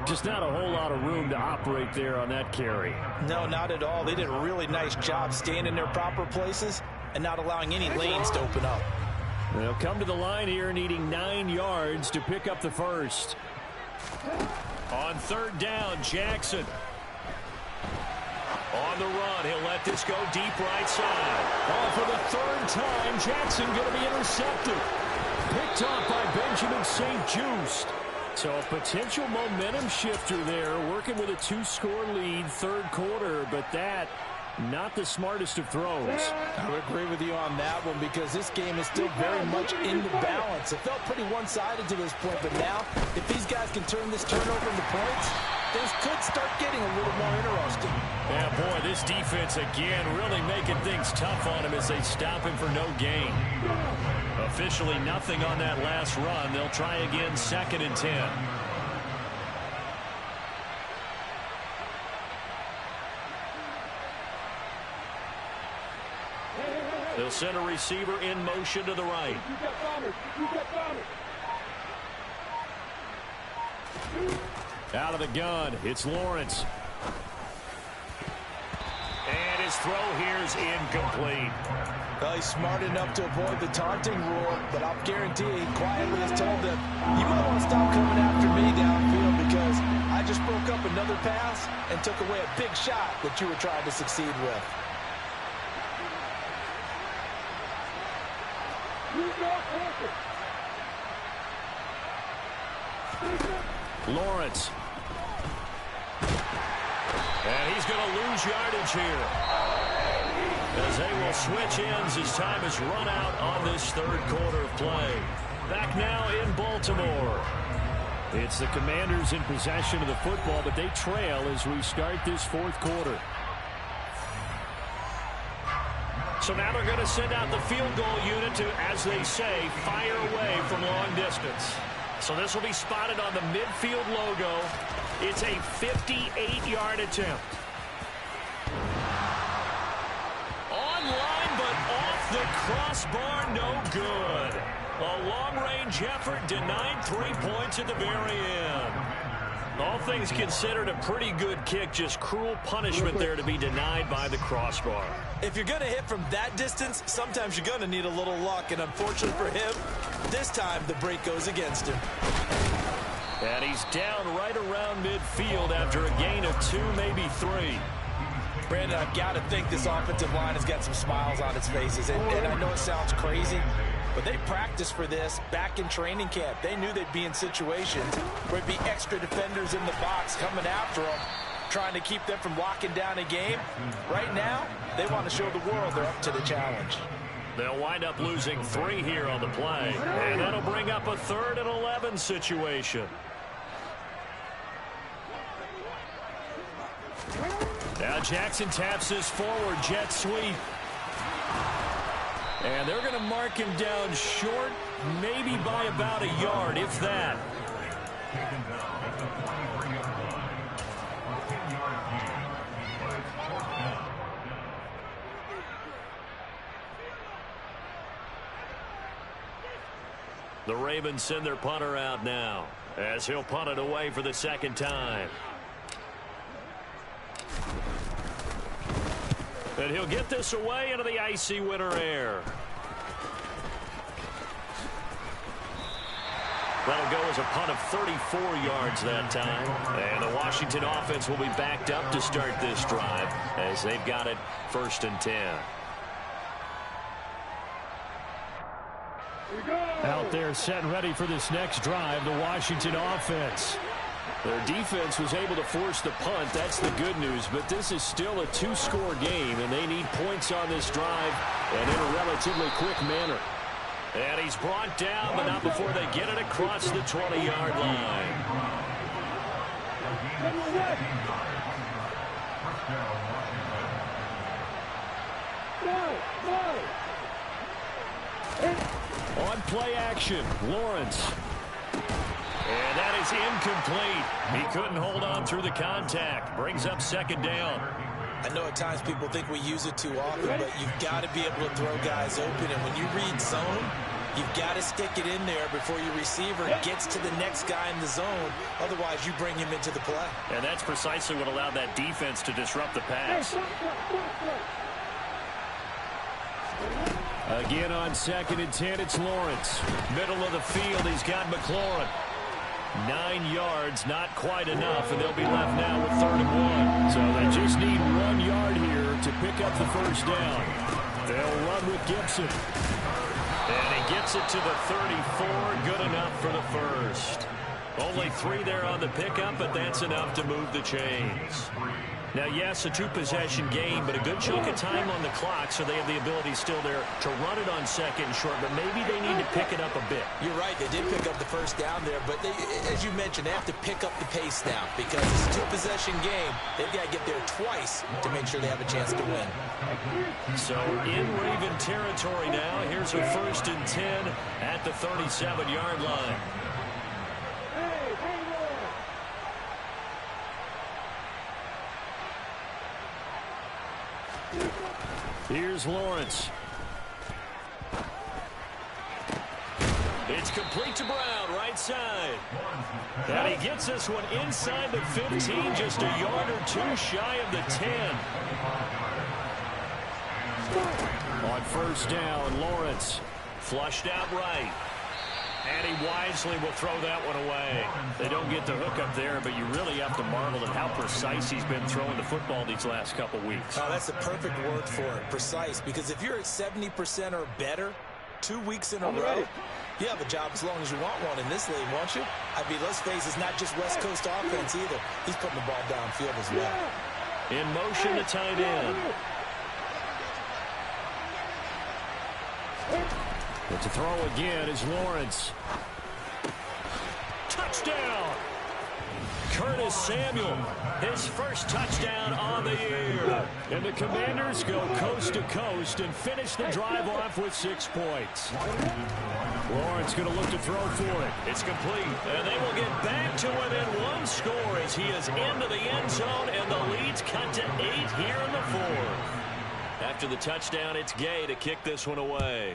Just not a whole lot of room to operate there on that carry. No, not at all. They did a really nice job staying in their proper places and not allowing any lanes to open up. They'll come to the line here needing 9 yards to pick up the first. On third down, Jackson. On the run, he'll let this go deep right side. Oh, for the third time, Jackson going to be intercepted. Picked off by Benjamin St. Just. So a potential momentum shifter there, working with a 2-score lead, third quarter, but that, not the smartest of throws. I would agree with you on that one because this game is still very much in the balance. It felt pretty one-sided to this point, but now, if these guys can turn this turnover into points, things could start getting a little more interesting. Yeah, boy, this defense again really making things tough on him as they stop him for no gain. Officially nothing on that last run. They'll try again, 2nd and 10. They'll send a receiver in motion to the right. Out of the gun, it's Lawrence. And his throw here is incomplete. Well, he's smart enough to avoid the taunting rule, but I'll guarantee he quietly has told them, you might want to stop coming after me downfield because I just broke up another pass and took away a big shot that you were trying to succeed with. Lawrence. And he's going to lose yardage here, as they will switch ends as time has run out on this third quarter of play. Back now in Baltimore. It's the Commanders in possession of the football, but they trail as we start this fourth quarter. So now they're going to send out the field goal unit to, as they say, fire away from long distance. So this will be spotted on the midfield logo. It's a 58-yard attempt. Online, but off the crossbar, no good. A long-range effort denied 3 points at the very end. All things considered, a pretty good kick, just cruel punishment there to be denied by the crossbar. If you're going to hit from that distance, sometimes you're going to need a little luck, and unfortunately for him, this time the break goes against him. And he's down right around midfield after a gain of 2, maybe 3. Brandon, I've got to think this offensive line has got some smiles on its faces, and I know it sounds crazy, but they practiced for this back in training camp. They knew they'd be in situations where there'd be extra defenders in the box coming after them, trying to keep them from locking down a game. Right now, they want to show the world they're up to the challenge. They'll wind up losing 3 here on the play, and that'll bring up a 3rd and 11 situation. Now Jackson taps this forward jet sweep. And they're going to mark him down short, maybe by about a yard, if that. The Ravens send their punter out now, as he'll punt it away for the second time. And he'll get this away into the icy winter air. That'll go as a punt of 34 yards that time. And the Washington offense will be backed up to start this drive, as they've got it 1st and 10. Out there set and ready for this next drive, the Washington offense. Their defense was able to force the punt. That's the good news. But this is still a 2-score game, and they need points on this drive and in a relatively quick manner. And he's brought down, but not before they get it across the 20-yard line. On play action, Lawrence. And that is incomplete. He couldn't hold on through the contact. Brings up 2nd down. I know at times people think we use it too often, but you've got to be able to throw guys open. And when you read zone, you've got to stick it in there before your receiver gets to the next guy in the zone. Otherwise, you bring him into the play. And that's precisely what allowed that defense to disrupt the pass. Again on 2nd and 10, it's Lawrence. Middle of the field, he's got McLaurin. 9 yards, not quite enough, and they'll be left now with 3rd and 1. So they just need 1 yard here to pick up the 1st down. They'll run with Gibson. And he gets it to the 34, good enough for the 1st. Only 3 there on the pickup, but that's enough to move the chains. Now, yes, a 2-possession game, but a good chunk of time on the clock, so they have the ability still there to run it on 2nd and short, but maybe they need to pick it up a bit. You're right. They did pick up the 1st down there, but they, as you mentioned, they have to pick up the pace now because it's a 2-possession game. They've got to get there twice to make sure they have a chance to win. So in Raven territory now, here's a 1st and 10 at the 37-yard line. Here's Lawrence. It's complete to Brown, right side. And he gets this one inside the 15, just a yard or 2 shy of the 10. On 1st down, Lawrence. Flushed out right. And he wisely will throw that one away. They don't get the hook up there, but you really have to marvel at how precise he's been throwing the football these last couple weeks. Oh, that's the perfect word for it, precise, because if you're at 70% or better 2 weeks in a row, you have a job as long as you want one in this league, won't you? I mean, let's face it, it's not just West Coast offense either. He's putting the ball downfield as well. In motion, the tight end. But to throw again is Lawrence. Touchdown! Curtis Samuel, his first touchdown on the year. And the Commanders go coast to coast and finish the drive off with 6 points. Lawrence going to look to throw for it. It's complete, and they will get back to within 1 score as he is into the end zone, and the lead's cut to 8 here in the 4th. After the touchdown, it's Gay to kick this one away.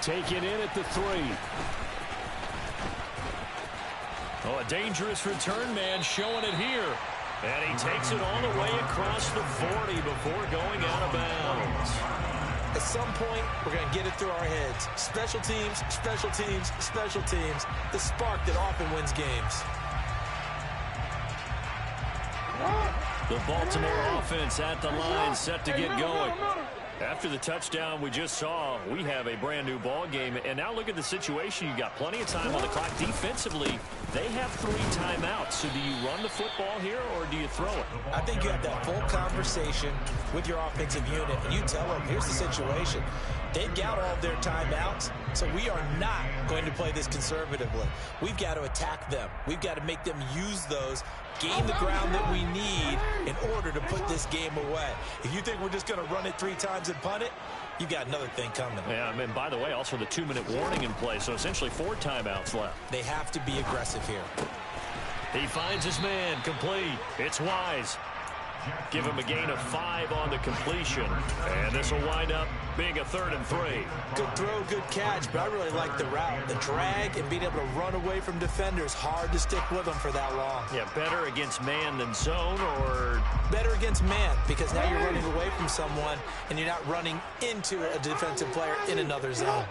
Taken in at the 3. Oh, a dangerous return man showing it here. And he takes it all the way across the 40 before going out of bounds. At some point, we're going to get it through our heads. Special teams, special teams, special teams. The spark that often wins games. The Baltimore offense at the line, set to get going. After the touchdown we just saw, we have a brand new ball game. And now look at the situation. You've got plenty of time on the clock. Defensively, they have 3 timeouts. So do you run the football here or do you throw it? I think you have that full conversation with your offensive unit, and you tell them, here's the situation. They've got all of their timeouts, so we are not going to play this conservatively. We've got to attack them. We've got to make them use those gain the ground that we need in order to put this game away. If you think we're just going to run it 3 times and punt it, you've got another thing coming. Yeah, and by the way, also the 2-minute warning in play, so essentially 4 timeouts left. They have to be aggressive here. He finds his man, complete. It's Wise. Give him a gain of 5 on the completion. And this will wind up being a 3rd and 3. Good throw, good catch, but I really like the route. The drag and being able to run away from defenders, hard to stick with them for that long. Yeah, better against man than zone, or? Better against man, because now you're running away from someone and you're not running into a defensive player in another zone.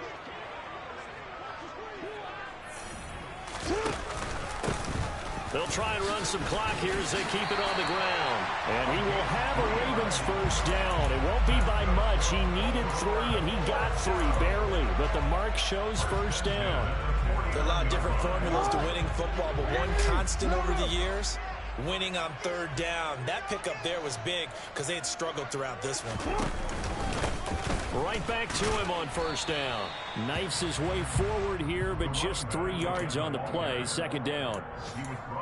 They'll try and run some clock here as they keep it on the ground. And he will have a Ravens first down. It won't be by much. He needed 3, and he got 3, barely. But the mark shows first down. There are a lot of different formulas to winning football, but one constant over the years, winning on 3rd down. That pickup there was big because they had struggled throughout this one. Right back to him on first down. Knifes his way forward here, but just 3 yards on the play. 2nd down.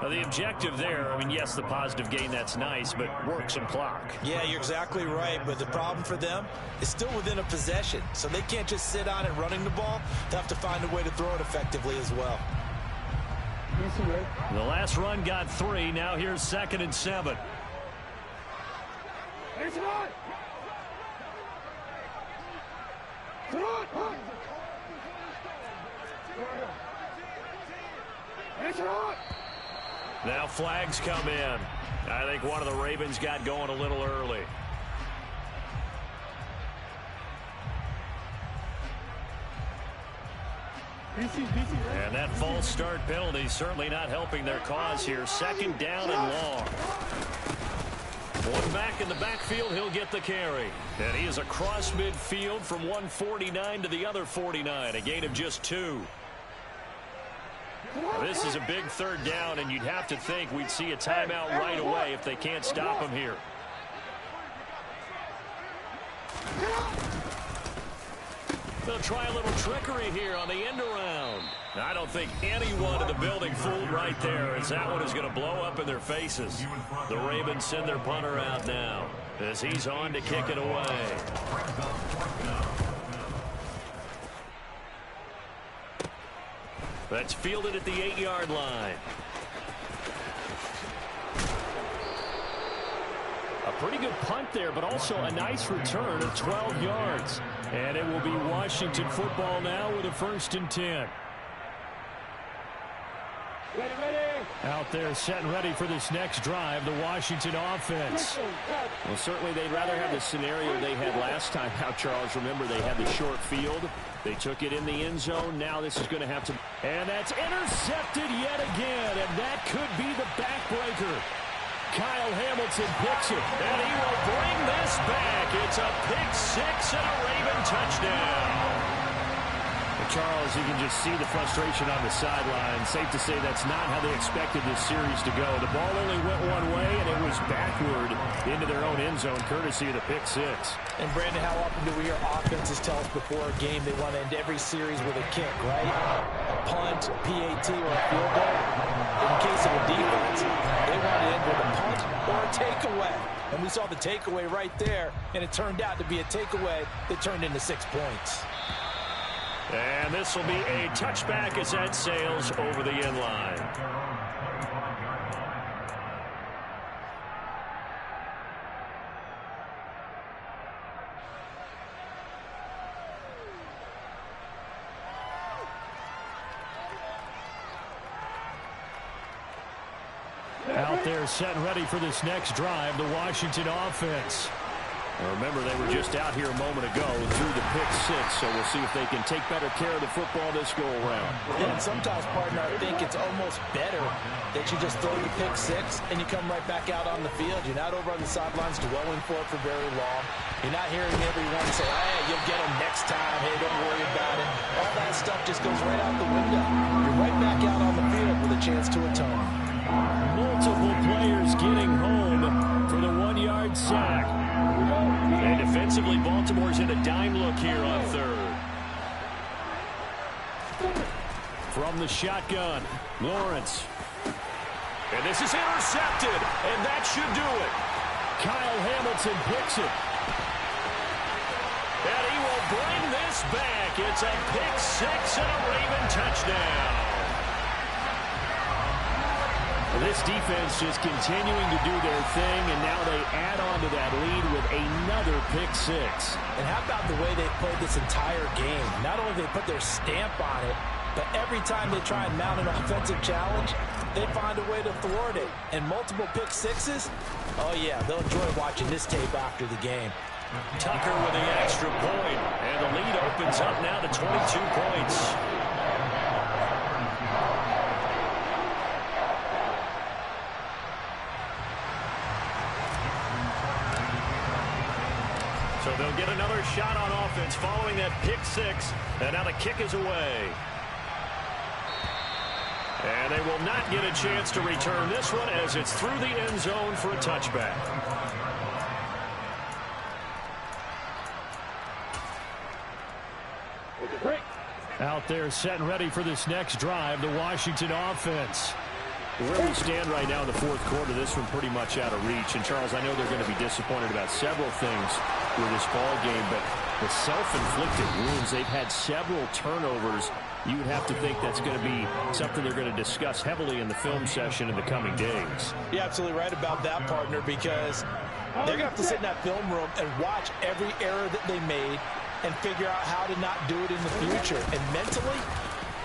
Now the objective there, I mean, yes, the positive gain, that's nice, but work some clock. Yeah, you're exactly right, but the problem for them is still within a possession, so they can't just sit on it running the ball. They'll have to find a way to throw it effectively as well. The last run got 3. Now here's 2nd and 7. Now flags come in. I think one of the Ravens got going a little early. And that false start penalty certainly not helping their cause here. 2nd down and long. One back in the backfield, he'll get the carry. And he is across midfield from 149 to the other 49, a gain of just 2. This is a big 3rd down, and you'd have to think we'd see a timeout right away if they can't stop him here. They'll try a little trickery here on the end around. I don't think anyone in the building fooled right there, as that one is going to blow up in their faces. The Ravens send their punter out now as he's on to kick it away. That's fielded at the 8-yard line. A pretty good punt there, but also a nice return of 12 yards. And it will be Washington football now with a 1st and 10. Out there set and ready for this next drive, the Washington offense. Well, certainly they'd rather have the scenario they had last time out, Charles. Remember, they had the short field. They took it in the end zone. Now this is going to have to... And that's intercepted yet again, and that could be the backbreaker. Kyle Hamilton picks it, and he will bring this back. It's a pick 6 and a Raven touchdown. Charles, you can just see the frustration on the sideline. Safe to say that's not how they expected this series to go. The ball only went one way, and it was backward into their own end zone, courtesy of the pick 6. And, Brandon, how often do we hear offenses tell us before a game they want to end every series with a kick, right? A punt, a PAT, or a field goal. In case of a defense, they want to end with a punt or a takeaway. And we saw the takeaway right there, and it turned out to be a takeaway that turned into 6 points. And this will be a touchback as that sails over the end line. Out there set and ready for this next drive, the Washington offense. Remember, they were just out here a moment ago through the pick 6, so we'll see if they can take better care of the football this go-around. Yeah, and sometimes, partner, I think it's almost better that you just throw the pick 6 and you come right back out on the field. You're not over on the sidelines dwelling for it for very long. You're not hearing everyone say, hey, you'll get them next time. Hey, don't worry about it. All that stuff just goes right out the window. You're right back out on the field with a chance to atone. Multiple players getting home for the 1-yard sack. And defensively, Baltimore's in a dime look here on 3rd. From the shotgun, Lawrence. And this is intercepted, and that should do it. Kyle Hamilton picks it. And he will bring this back. It's a pick six and a Raven touchdown. This defense just continuing to do their thing, and now they add on to that lead with another pick six. And how about the way they played this entire game? Not only they put their stamp on it, but every time they try and mount an offensive challenge, they find a way to thwart it. And multiple pick sixes, oh yeah, they'll enjoy watching this tape after the game. Tucker with the extra point, and the lead opens up now to 22 points. So they'll get another shot on offense following that pick six, and now the kick is away. And they will not get a chance to return this one as it's through the end zone for a touchback. Out there set and ready for this next drive, the Washington offense. Where we stand right now in the fourth quarter, this one pretty much out of reach. And, Charles, I know they're going to be disappointed about several things with this ball game, but the self-inflicted wounds, they've had several turnovers. You would have to think that's going to be something they're going to discuss heavily in the film session in the coming days. You're absolutely right about that, partner, because they're going to have to sit in that film room and watch every error that they made and figure out how to not do it in the future. And mentally,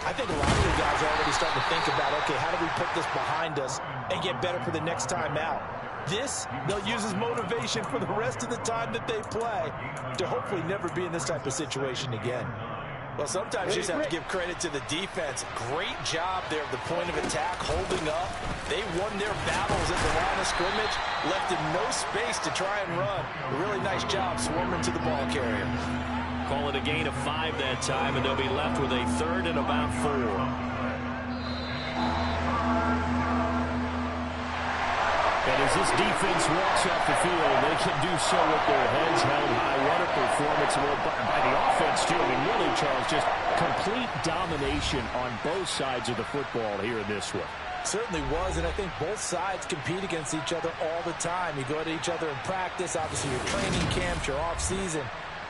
I think a lot of the guys are already starting to think about, okay, how do we put this behind us and get better for the next time out? This, they'll use as motivation for the rest of the time that they play to hopefully never be in this type of situation again. Well, sometimes you just have to give credit to the defense. Great job there at the point of attack, holding up. They won their battles at the line of scrimmage, left them no space to try and run. A really nice job swarming to the ball carrier. Call it a gain of 5 that time, and they'll be left with a third and about 4. And as this defense walks off the field, they can do so with their heads held high. What a performance by the offense, too. I mean, really, Charles, just complete domination on both sides of the football here in this one. Certainly was, and I think both sides compete against each other all the time. You go to each other in practice, obviously your training camps, your off-season.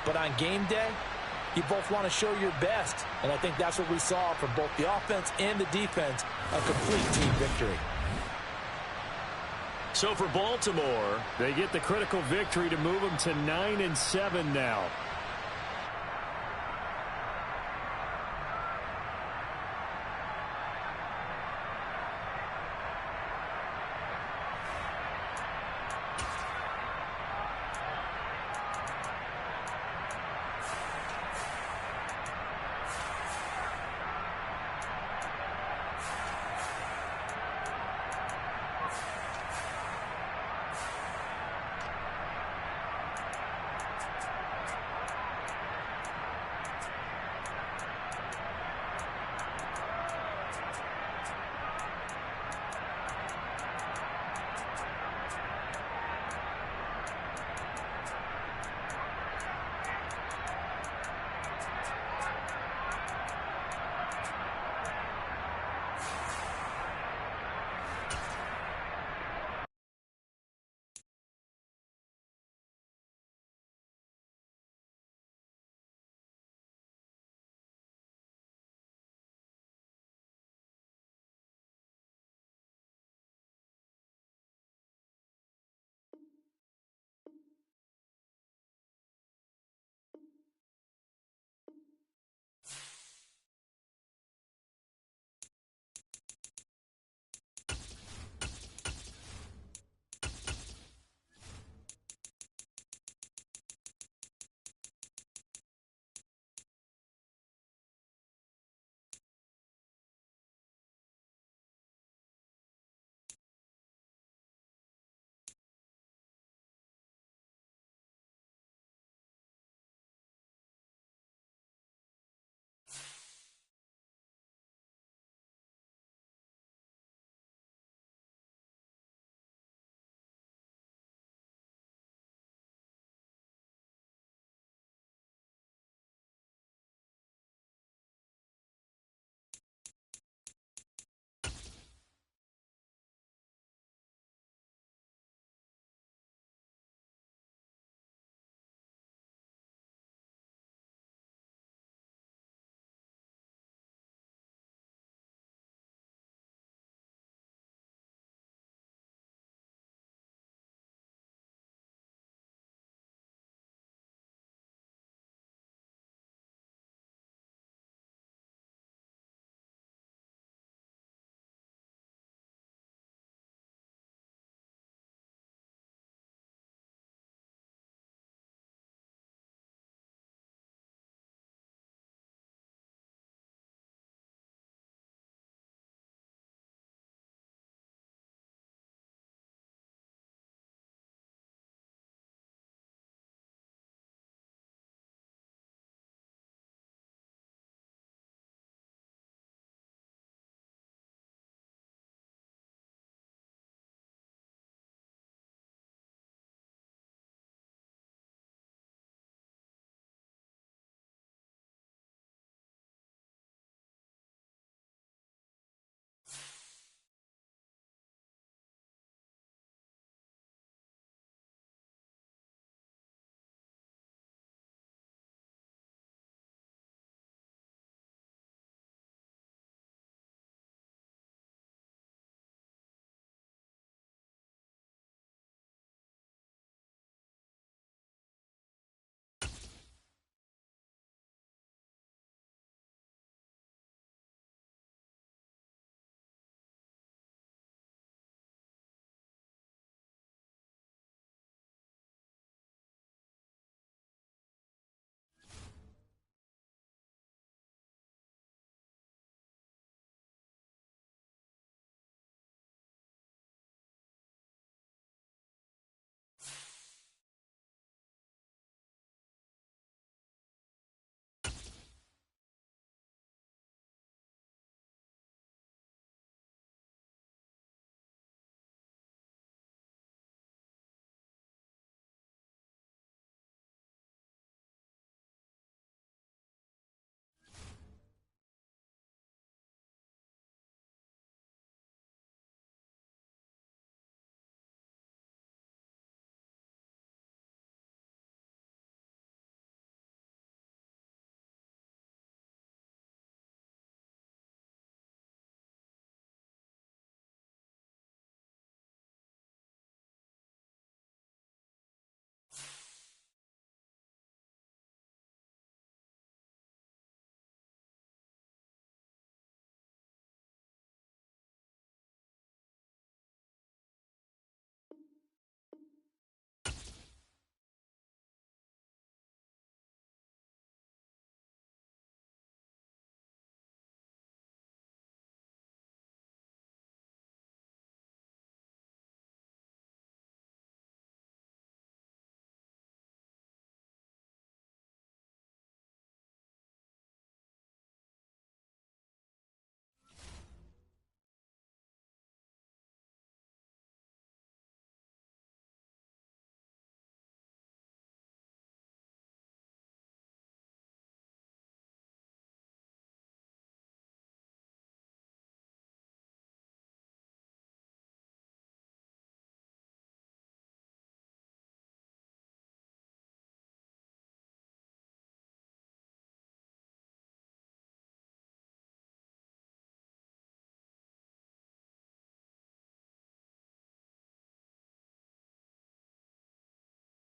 But on game day, you both want to show your best. And I think that's what we saw from both the offense and the defense, a complete team victory. So for Baltimore, they get the critical victory to move them to 9-7 now.